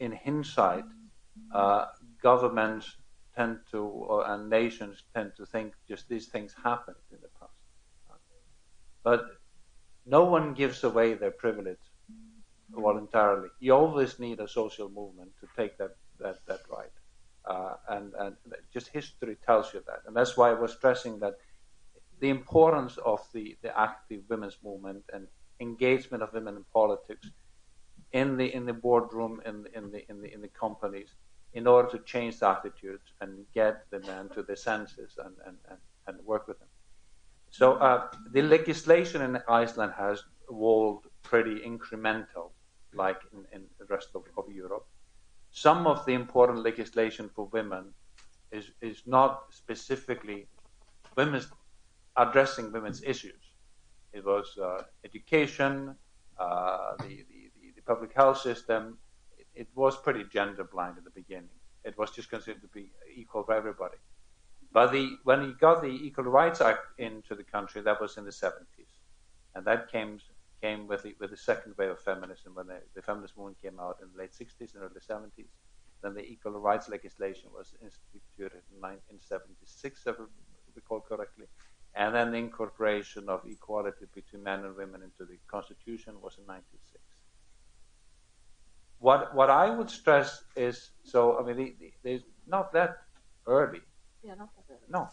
in hindsight, governments tend to, and nations tend to think just these things happened in the past. But no one gives away their privilege voluntarily. You always need a social movement to take that right. And just history tells you that. And that's why I was stressing that the importance of the active women's movement and engagement of women in politics in the boardroom, in the companies, in order to change the attitudes and get the men to their senses and work with them. So the legislation in Iceland has evolved pretty incremental, like in the rest of Europe. Some of the important legislation for women is not specifically women's addressing women's issues. It was education, the public health system. It was pretty gender blind in the beginning. It was just considered to be equal for everybody. But when he got the Equal Rights Act into the country, that was in the 70s, and that came with the second wave of feminism when the feminist movement came out in the late 60s and early 70s. Then the equal rights legislation was instituted in 76, if I recall correctly, and then the incorporation of equality between men and women into the Constitution was in 96. What I would stress is, so I mean, there's not that early. Yeah, not that early. No.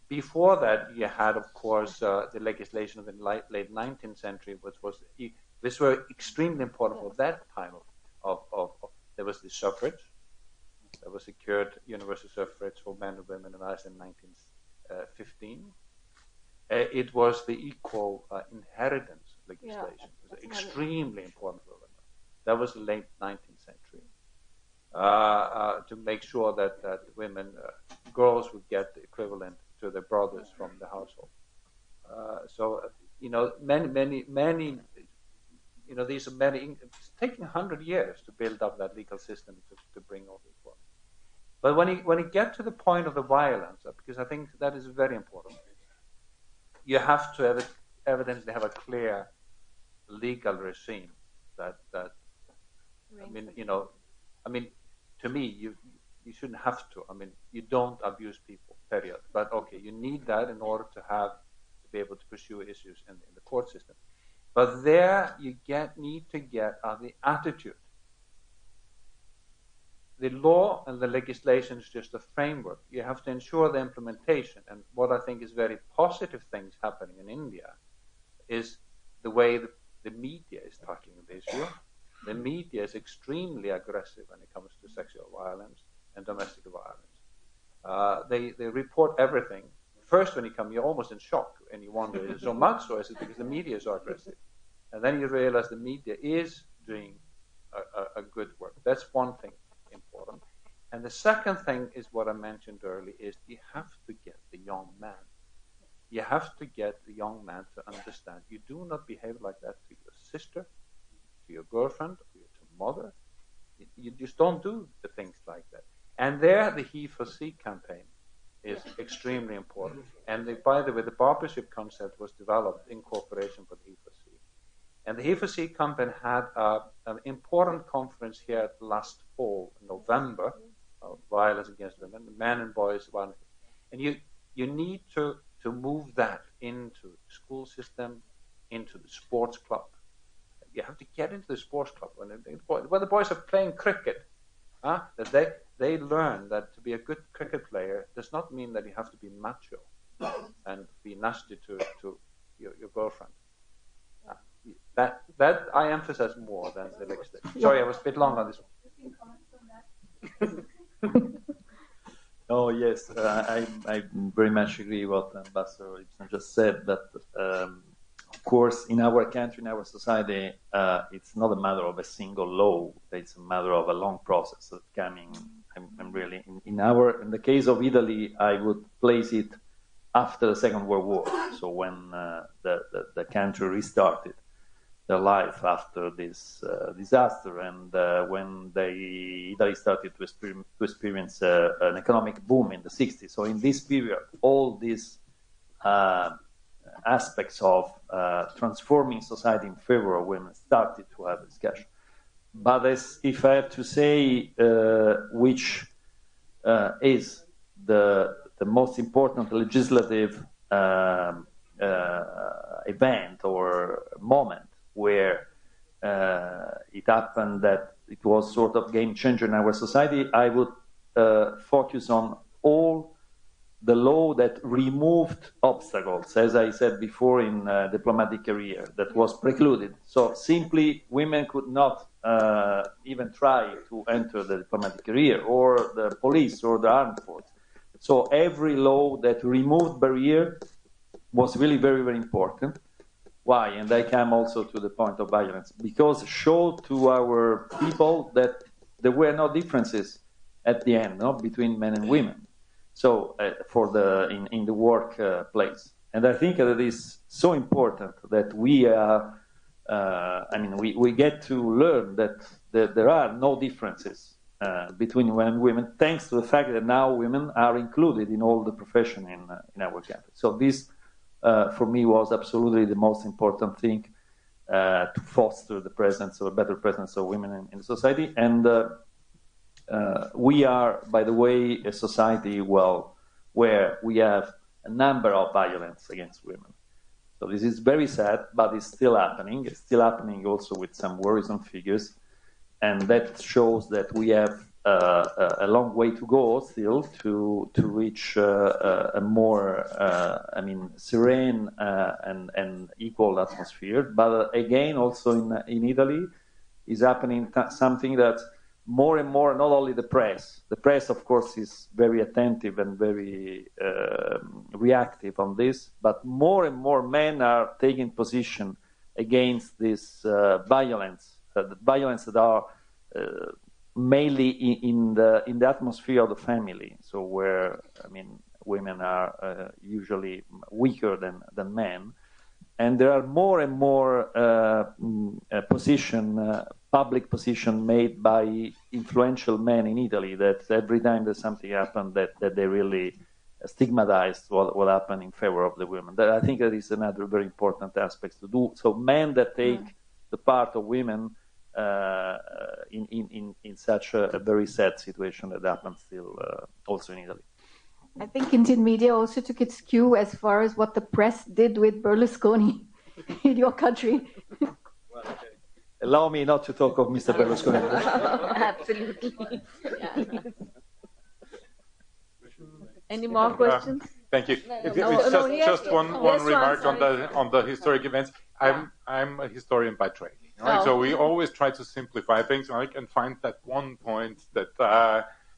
Before that, you had, of course, the legislation of the late 19th century, which were extremely important for that time of there was the suffrage. There was secured universal suffrage for men and women in Iceland in 1915. It was the equal inheritance legislation. It was extremely important for women. That was the late 19th century. To make sure that women, girls would get the equivalent to their brothers from the household. Many, these are many. It's taking 100 years to build up that legal system to bring all this forward. But when you get to the point of the violence, because I think that is very important, you have to evidently have a clear legal regime that to me, you shouldn't have to. I mean, you don't abuse people, period. But okay, you need that in order to be able to pursue issues in the court system. But there you need to get the attitude. The law and the legislation is just a framework. You have to ensure the implementation. And what I think is very positive things happening in India is the way the media is tackling the issue. The media is extremely aggressive when it comes to sexual violence and domestic violence. They report everything. First, when you come, you're almost in shock, and you wonder, is it so much, or is it because the media is so aggressive? And then you realize the media is doing a good work. That's one thing important. And the second thing is what I mentioned earlier, is you have to get the young man. You have to get the young man to understand you do not behave like that to your sister, to your girlfriend, or to your mother. You just don't do the things like that. And there, the He for C campaign is extremely important. And by the way, the barbership concept was developed in cooperation with He for C. And the He for C campaign had an important conference here last fall, November, of violence against women, men and boys. And you need to move that into the school system, into the sports club. You have to get into the sports club when the boys are playing cricket. That they learn that to be a good cricket player does not mean that you have to be macho and be nasty to your girlfriend. That I emphasize more than the next day. Sorry, I was a bit long on this one. Oh yes, I very much agree with what Ambassador Ibsen just said. That of course, in our country, in our society, it's not a matter of a single law. It's a matter of a long process of coming. I'm really in the case of Italy, I would place it after the Second World War. So when the country restarted their life after this disaster, and when Italy started to experience an economic boom in the 60s. So in this period, all these aspects of transforming society in favor of women started to have discussion. But if I have to say which is the most important legislative event or moment where it happened that it was sort of game changer in our society, I would focus on all the law that removed obstacles, as I said before, in diplomatic career that was precluded. So simply women could not even try to enter the diplomatic career or the police or the armed force. So every law that removed barrier was really very, very important. Why? And I come also to the point of violence, because showed to our people that there were no differences at the end, no, between men and women. So for in the workplace, and I think that it is so important that we are. We get to learn that there are no differences between men and women, thanks to the fact that now women are included in all the profession in our country. So this, for me, was absolutely the most important thing to foster the presence, or a better presence of women in society. And we are, by the way, a society where we have a number of violence against women. So this is very sad, but it's still happening. It's still happening also with some worrisome figures. And that shows that we have a long way to go still to reach a more, serene and equal atmosphere. But again, also in Italy, is happening something that more and more, not only the press, of course, is very attentive and very reactive on this, but more and more men are taking position against this violence, the violence that are mainly in the atmosphere of the family. So where, women are usually weaker than men. And there are more and more public position made by influential men in Italy that every time there's something happened that they really stigmatized what happened in favor of the women. That, I think that is another very important aspect to do. So men that take the part of women in such a very sad situation that happens still also in Italy. I think Indian media also took its cue as far as what the press did with Berlusconi in your country. Well, okay. Allow me not to talk of Mr. Berlusconi. Absolutely. Yeah. Any more questions? Thank you. Just one remark on the historic events. I'm a historian by training, right? So we always try to simplify things, right, and find that one point that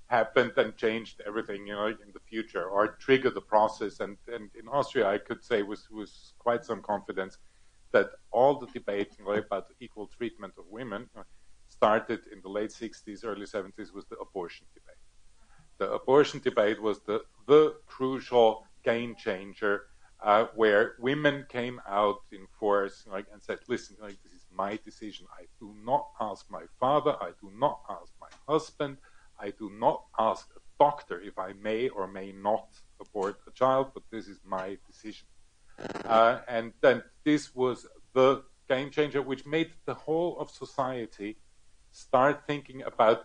happened and changed everything, in the future, or trigger the process. And in Austria, I could say with quite some confidence that all the debate about the equal treatment of women started in the late 60s, early 70s with the abortion debate. The abortion debate was the crucial game changer where women came out in force and said, listen, this is my decision. I do not ask my father. I do not ask my husband. I do not ask a doctor if I may or may not abort a child, but this is my decision. And then this was the game changer, which made the whole of society start thinking about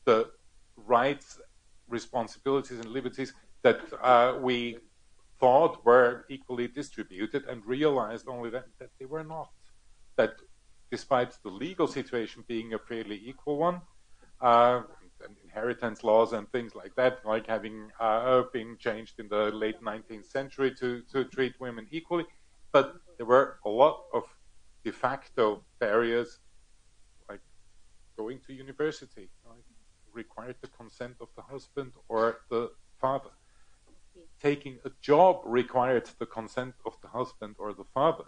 the rights, responsibilities, and liberties that we thought were equally distributed, and realized only that they were not. That despite the legal situation being a fairly equal one, and inheritance laws and things like that, like having been changed in the late 19th century to treat women equally. But there were a lot of de facto barriers, like going to university, required the consent of the husband or the father. Taking a job required the consent of the husband or the father.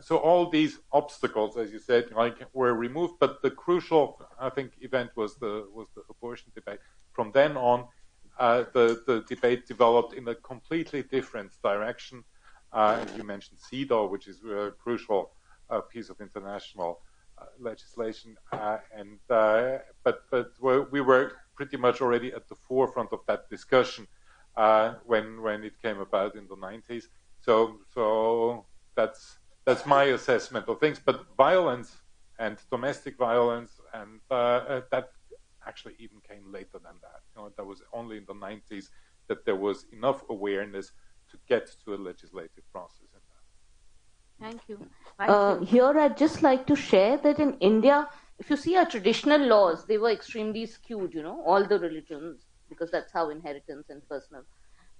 So all these obstacles, as you said, were removed. But the crucial, I think, event was the abortion debate. From then on, the debate developed in a completely different direction. You mentioned CEDAW, which is a crucial piece of international legislation, but we were pretty much already at the forefront of that discussion when it came about in the 90s. So that's my assessment of things. But violence and domestic violence that actually even came later than that. That was only in the 90s that there was enough awareness to get to a legislative process in that. Thank you. Here, I'd just like to share that in India, if you see our traditional laws, they were extremely skewed, all the religions, because that's how inheritance and personal.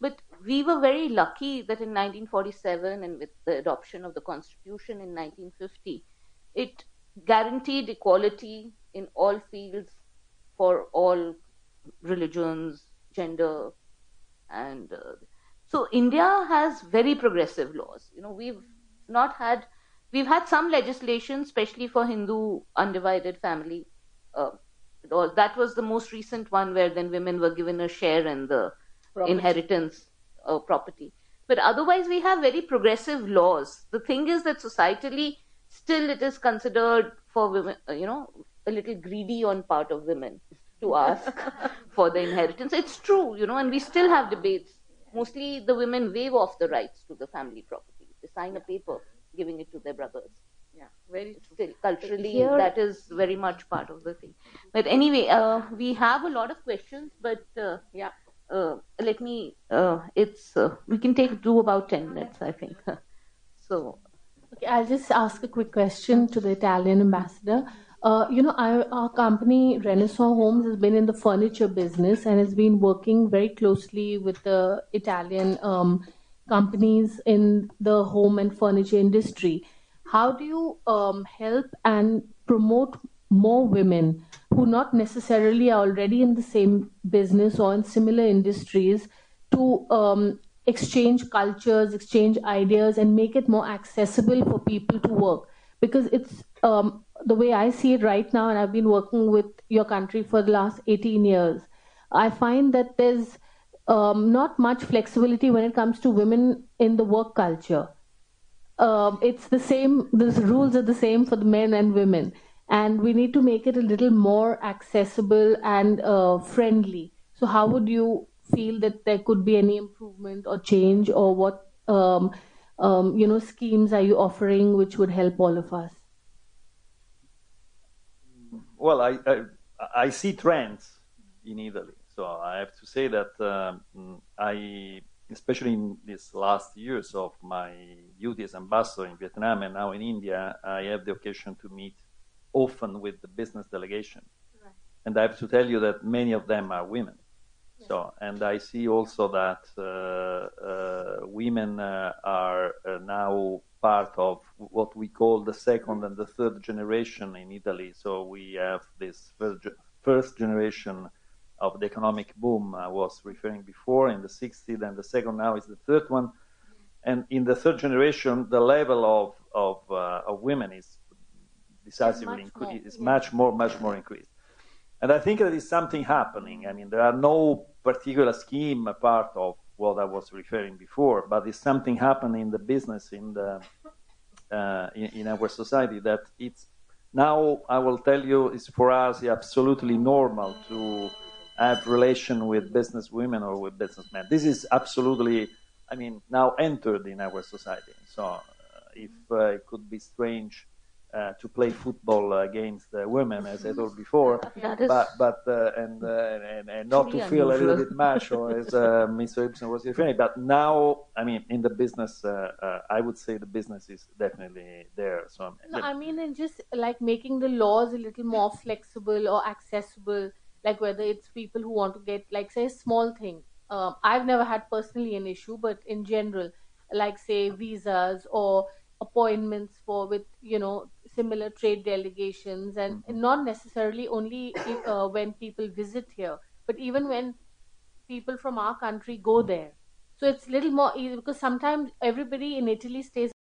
But we were very lucky that in 1947 and with the adoption of the Constitution in 1950, it guaranteed equality in all fields for all religions, gender, and so India has very progressive laws. We've had some legislation, especially for Hindu undivided family. That was the most recent one where then women were given a share in the inheritance property. But otherwise, we have very progressive laws. The thing is that societally, still it is considered for women, a little greedy on part of women to ask for the inheritance. It's true, and we still have debates. Mostly the women waive off the rights to the family property. They sign a paper giving it to their brothers. Yeah, very true. Still, culturally, that is very much part of the thing. But anyway, we have a lot of questions, but let me, we can do about 10 minutes, I think. Okay, I'll just ask a quick question to the Italian ambassador. Our company, Renaissance Homes, has been in the furniture business and has been working very closely with the Italian companies in the home and furniture industry. How do you help and promote more women who not necessarily are already in the same business or in similar industries to exchange cultures, exchange ideas, and make it more accessible for people to work? Because it's the way I see it right now, and I've been working with your country for the last 18 years, I find that there's not much flexibility when it comes to women in the work culture. It's the same, the rules are the same for the men and women, and we need to make it a little more accessible and friendly. So how would you feel that there could be any improvement or change, or what schemes are you offering which would help all of us? Well, I see trends in Italy. So I have to say that especially in these last years of my duty as ambassador in Vietnam and now in India, I have the occasion to meet often with the business delegation. Right. And I have to tell you that many of them are women. Yes. So, and I see also that women are now part of what we call the second and the third generation in Italy. So we have this first generation of the economic boom I was referring before in the 60s, and the second now is the third one. And in the third generation, the level of women is decisively increased. It's much more increased. And I think there is something happening. I mean, there are no particular scheme apart of what I was referring before, but there's something happening in the business in our society that it's now, I will tell you, it's for us absolutely normal to have relation with business women or with businessmen. This is absolutely, now entered in our society. So if it could be strange to play football against women, as I told before, and not to feel a little bit macho, or as Mr. Ibsen was referring. But now, in the business, I would say the business is definitely there. So and just like making the laws a little more flexible or accessible, like whether it's people who want to get, like, say, a small thing. I've never had personally an issue, but in general, like, say, visas or appointments with similar trade delegations, and not necessarily only when people visit here, but even when people from our country go there. So it's a little more easy, because sometimes everybody in Italy stays